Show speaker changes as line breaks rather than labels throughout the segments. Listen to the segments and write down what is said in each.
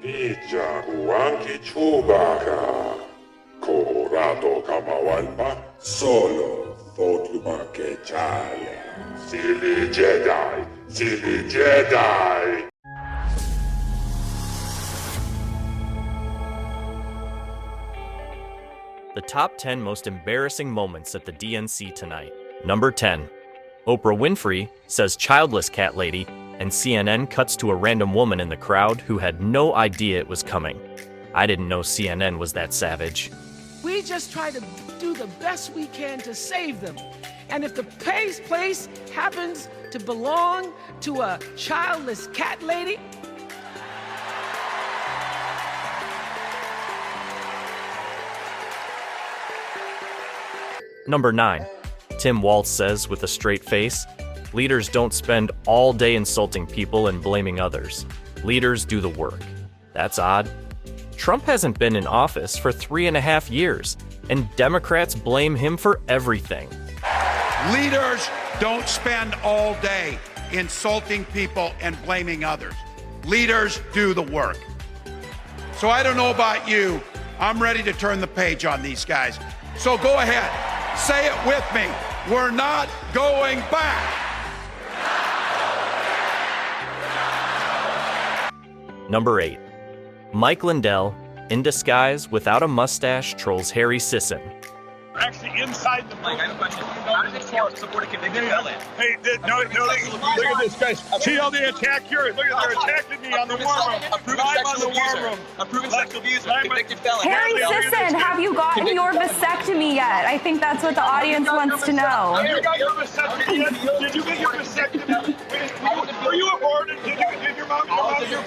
Picha huanki chubaka. Colorado kamawalpa solo thotluma kechala. Silly Jedi, silly Jedi.
The top 10 most embarrassing moments at the DNC tonight. Number 10. Oprah Winfrey says childless cat lady, and CNN cuts to a random woman in the crowd who had no idea it was coming. I didn't know CNN was that savage.
We just try to do the best we can to save them. And if the place happens to belong to a childless cat lady,
Number 9. Tim Walz says with a straight face, leaders don't spend all day insulting people and blaming others. Leaders do the work. That's odd. Trump hasn't been in office for 3.5 years, and Democrats blame him for everything.
Leaders don't spend all day insulting people and blaming others. Leaders do the work. So I don't know about you, I'm ready to turn the page on these guys. So go ahead, say it with me. We're not going back.
Number 8. Mike Lindell, in disguise without a mustache, trolls Harry Sisson.
Actually inside the
Mike, I have a question. How did they support a convicted felon?
Hey, no, look at this, guys. See how they attack here? Look at they're attacking me on the war room.
A proven sexual abuser. A proven sexual abuser. Convicted felon.
Harry Sisson, have you gotten your vasectomy yet? I think that's what the audience wants to know.
Have you got your vasectomy yet? Did you get your vasectomy? Were you aborted? Did your mom get your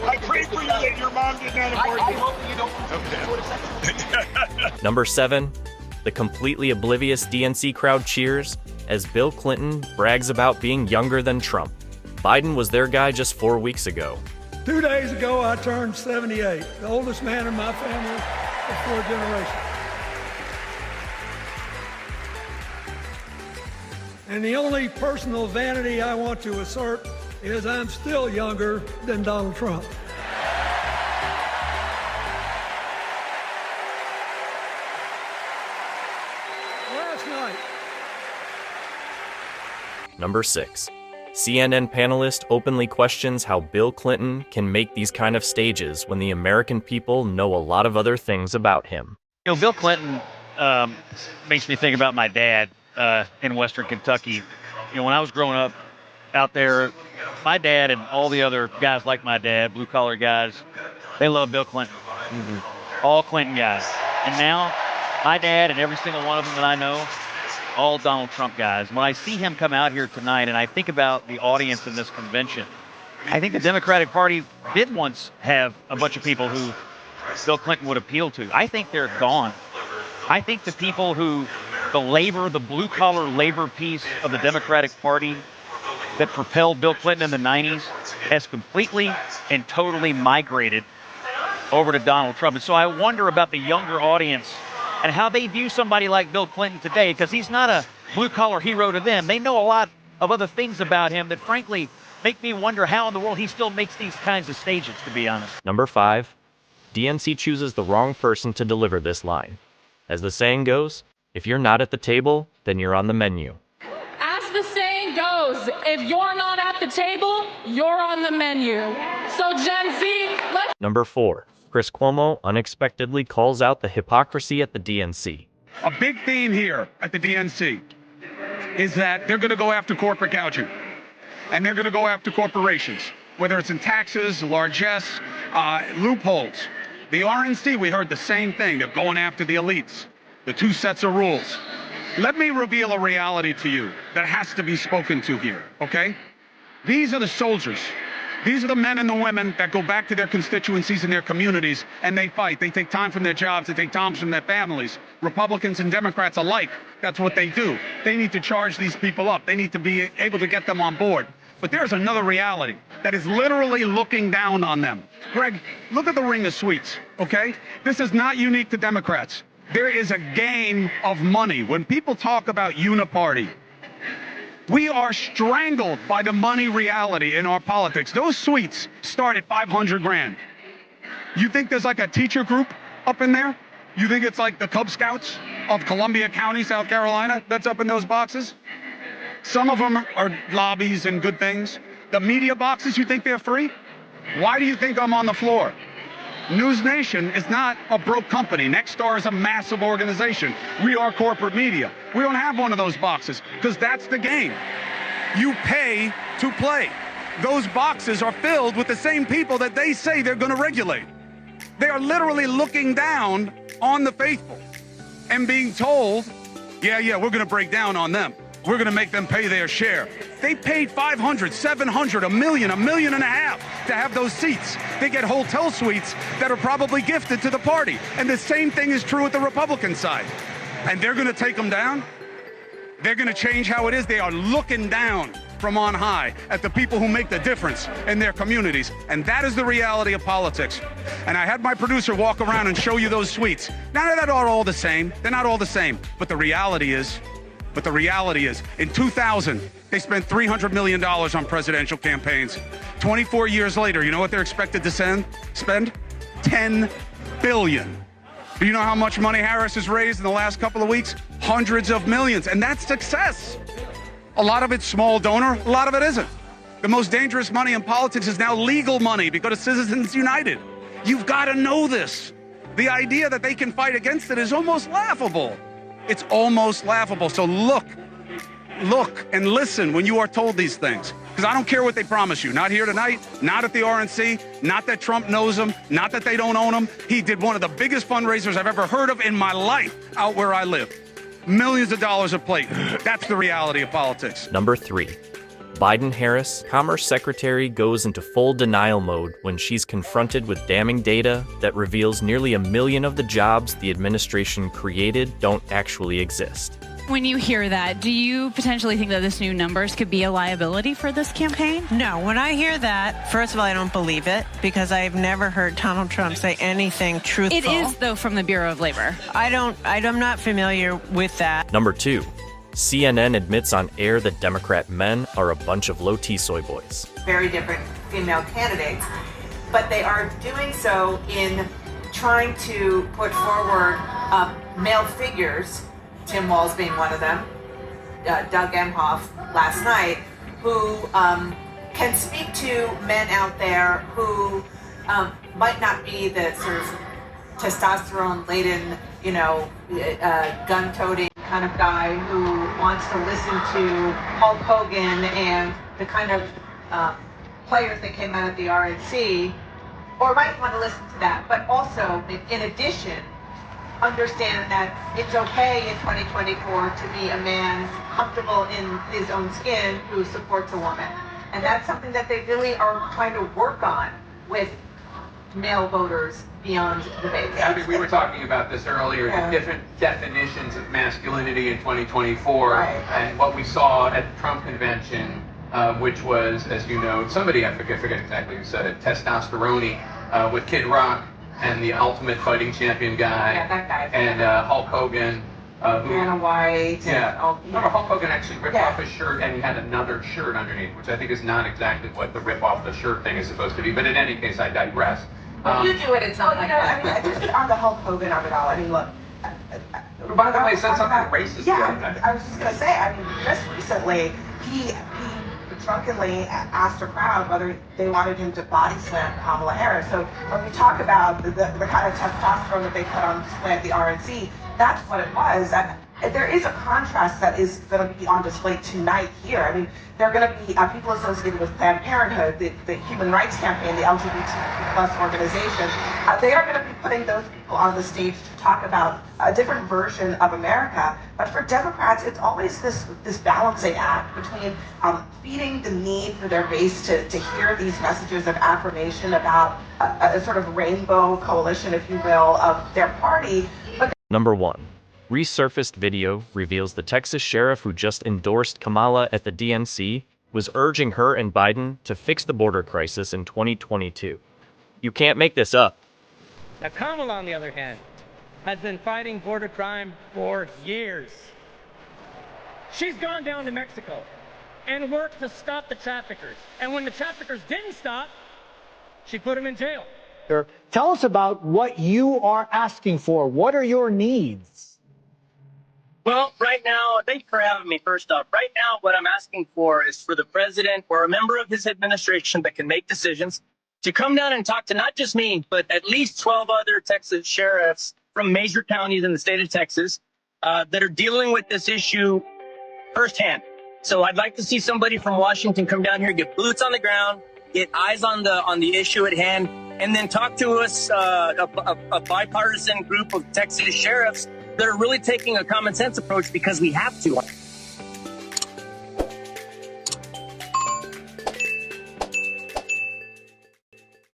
I prayed for you that your mom did not abort you.
I hope you don't.
Number 7. The completely oblivious DNC crowd cheers as Bill Clinton brags about being younger than Trump. Biden was their guy just 4 weeks ago.
2 days ago, I turned 78, the oldest man in my family of 4 generations. And the only personal vanity I want to assert is I'm still younger than Donald Trump. Last night.
Number 6. CNN panelist openly questions how Bill Clinton can make these kind of stages when the American people know a lot of other things about him.
You know, Bill Clinton makes me think about my dad in Western Kentucky. You know, when I was growing up out there, my dad and all the other guys like my dad, blue-collar guys, they love Bill Clinton. All Clinton guys. And now, my dad and every single one of them that I know, all Donald Trump guys. When I see him come out here tonight and I think about the audience in this convention, I think the Democratic Party did once have a bunch of people who Bill Clinton would appeal to. I think they're gone. I think the people who, the blue-collar labor piece of the Democratic Party that propelled Bill Clinton in the 90s has completely and totally migrated over to Donald Trump. And so I wonder about the younger audience and how they view somebody like Bill Clinton today, because he's not a blue-collar hero to them. They know a lot of other things about him that, frankly, make me wonder how in the world he still makes these kinds of stages, to be honest.
Number 5. DNC chooses the wrong person to deliver this line. As the saying goes, if you're not at the table, then you're on the menu.
As the saying goes, if you're not at the table, you're on the menu. So Gen Z, let's...
Number 4. Chris Cuomo unexpectedly calls out the hypocrisy at the DNC.
A big theme here at the DNC is that they're going to go after corporate gouging, and they're going to go after corporations, whether it's in taxes, largesse, loopholes. The RNC, we heard the same thing. They're going after the elites, the 2 sets of rules. Let me reveal a reality to you that has to be spoken to here, okay? These are the soldiers. These are the men and the women that go back to their constituencies and their communities, and they fight. They take time from their jobs. They take time from their families. Republicans and Democrats alike, that's what they do. They need to charge these people up. They need to be able to get them on board. But there's another reality that is literally looking down on them. Greg, look at the ring of sweets, okay? This is not unique to Democrats. There is a game of money. When people talk about uniparty, we are strangled by the money reality in our politics. Those suites start at 500 grand. You think there's like a teacher group up in there? You think it's like the Cub Scouts of Columbia County, South Carolina, that's up in those boxes? Some of them are lobbies and good things. The media boxes, you think they're free? Why do you think I'm on the floor? News Nation is not a broke company. Nexstar is a massive organization. We are corporate media. We don't have one of those boxes because that's the game. You pay to play. Those boxes are filled with the same people that they say they're going to regulate. They are literally looking down on the faithful and being told, yeah, we're going to break down on them. We're going to make them pay their share. They paid $500, $700, $1 million, $1.5 million to have those seats. They get hotel suites that are probably gifted to the party. And the same thing is true with the Republican side. And they're going to take them down. They're going to change how it is. They are looking down from on high at the people who make the difference in their communities. And that is the reality of politics. And I had my producer walk around and show you those suites. Now, they're not all the same. They're not all the same. But the reality is, in 2000, they spent $300 million on presidential campaigns. 24 years later, you know what they're expected to spend? $10 billion. Do you know how much money Harris has raised in the last couple of weeks? Hundreds of millions, and that's success. A lot of it's small donor, a lot of it isn't. The most dangerous money in politics is now legal money because of Citizens United. You've got to know this. The idea that they can fight against it is almost laughable. It's almost laughable. So look and listen when you are told these things. Because I don't care what they promise you. Not here tonight, not at the RNC, not that Trump knows them, not that they don't own them. He did one of the biggest fundraisers I've ever heard of in my life out where I live. Millions of dollars a plate. That's the reality of politics.
Number 3. Biden-Harris Commerce Secretary goes into full denial mode when she's confronted with damning data that reveals nearly 1 million of the jobs the administration created don't actually exist.
When you hear that, do you potentially think that this new numbers could be a liability for this campaign?
No, when I hear that, first of all, I don't believe it because I've never heard Donald Trump say anything truthful.
It is, though, from the Bureau of Labor.
I'm not familiar with that.
Number 2. CNN admits on air that Democrat men are a bunch of low-T soy boys.
Very different female candidates, but they are doing so in trying to put forward male figures, Tim Walz being one of them, Doug Emhoff last night, who can speak to men out there who might not be the sort of testosterone-laden, gun-toting kind of guy who wants to listen to Hulk Hogan and the kind of players that came out of the RNC, or might want to listen to that, but also, in addition, understand that it's okay in 2024 to be a man comfortable in his own skin who supports a woman. And that's something that they really are trying to work on with male voters beyond the base.
I mean, we were talking about this earlier, the different definitions of masculinity in 2024, and what we saw at the Trump convention, which was, as you know, somebody, I forget exactly who said it, testosterone with Kid Rock and the Ultimate Fighting Champion guy,
that guy,
and Hulk Hogan.
Anna White.
Yeah. Remember, Hulk Hogan actually ripped off his shirt and he had another shirt underneath, which I think is not exactly what the rip off the shirt thing is supposed to be. But in any case, I digress.
You do it, it's not like that.
I mean, just on the Hulk Hogan of it all, I mean, look.
By the way, said something racist.
Yeah, I was just going to say, I mean, just recently, he drunkenly asked a crowd whether they wanted him to body slam Kamala Harris. So when we talk about the kind of testosterone that they put on display at the RNC, that's what it was. And there is a contrast that is going to be on display tonight here. I mean, there are going to be people associated with Planned Parenthood, the Human Rights Campaign, the LGBT plus organization. They are going to be putting those people on the stage to talk about a different version of America. But for Democrats, it's always this balancing act between feeding the need for their base to hear these messages of affirmation about a sort of rainbow coalition, if you will, of their party. But
Number 1. Resurfaced video reveals the Texas sheriff who just endorsed Kamala at the DNC was urging her and Biden to fix the border crisis in 2022. You can't make this up.
Now, Kamala, on the other hand, has been fighting border crime for years. She's gone down to Mexico and worked to stop the traffickers. And when the traffickers didn't stop, she put them in jail.
Tell us about what you are asking for. What are your needs?
Well, right now, thank you for having me, first off. Right now, what I'm asking for is for the president or a member of his administration that can make decisions to come down and talk to not just me, but at least 12 other Texas sheriffs from major counties in the state of Texas that are dealing with this issue firsthand. So I'd like to see somebody from Washington come down here, get boots on the ground, get eyes on the issue at hand, and then talk to us, a bipartisan group of Texas sheriffs that are really taking a common sense approach because we have to.